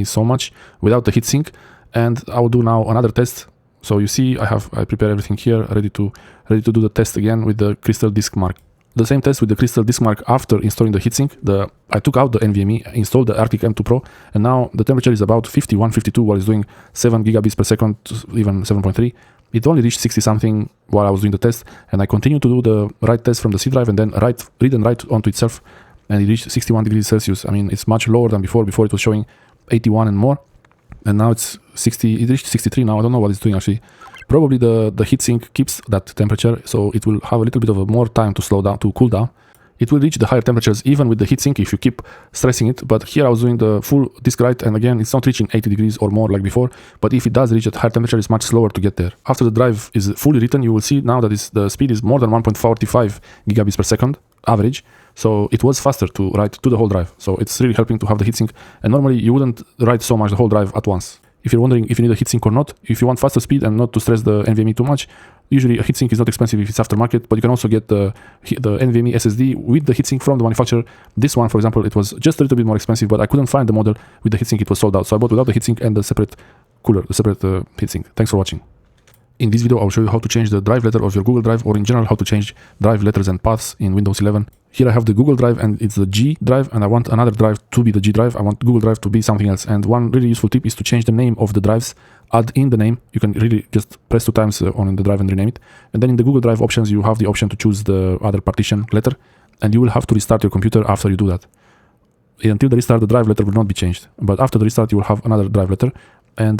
so much without the heatsink. And I will do now another test. So you see I prepared everything here, ready to do the test again with the Crystal Disk Mark. The same test with the Crystal Disk Mark after installing the heatsink. I took out the NVMe, installed the Arctic M2 Pro, and now the temperature is about 51, 52 while it's doing 7 gigabits per second, even 7.3. It only reached 60 something while I was doing the test, and I continued to do the write test from the C drive and then read and write onto itself, and it reached 61 degrees Celsius. I mean, it's much lower than before. Before it was showing 81 and more, and now it's 60. It reached 63 now. I don't know what it's doing actually. Probably the heatsink keeps that temperature, so it will have a little bit of more time to slow down, to cool down. It will reach the higher temperatures even with the heatsink if you keep stressing it, but here I was doing the full disk write, and again it's not reaching 80 degrees or more like before, but if it does reach at higher temperature, it's much slower to get there. After the drive is fully written, you will see now that the speed is more than 1.45 gigabits per second average, so it was faster to write to the whole drive, so it's really helping to have the heatsink, and normally you wouldn't write so much the whole drive at once. If you're wondering if you need a heatsink or not, if you want faster speed and not to stress the NVMe too much, usually a heatsink is not expensive if it's aftermarket, but you can also get the NVMe SSD with the heatsink from the manufacturer. This one, for example, it was just a little bit more expensive, but I couldn't find the model with the heatsink. It was sold out, so I bought without the heatsink and the separate cooler, the separate heatsink. Thanks for watching. In this video, I'll show you how to change the drive letter of your Google Drive, or in general, how to change drive letters and paths in Windows 11. Here I have the Google Drive and it's the G drive, and I want another drive to be the G drive. I want Google Drive to be something else. And one really useful tip is to change the name of the drives. Add in the name. You can really just press 2 times on the drive and rename it. And then in the Google Drive options, you have the option to choose the other partition letter, and you will have to restart your computer after you do that. Until the restart, the drive letter will not be changed. But after the restart, you will have another drive letter. And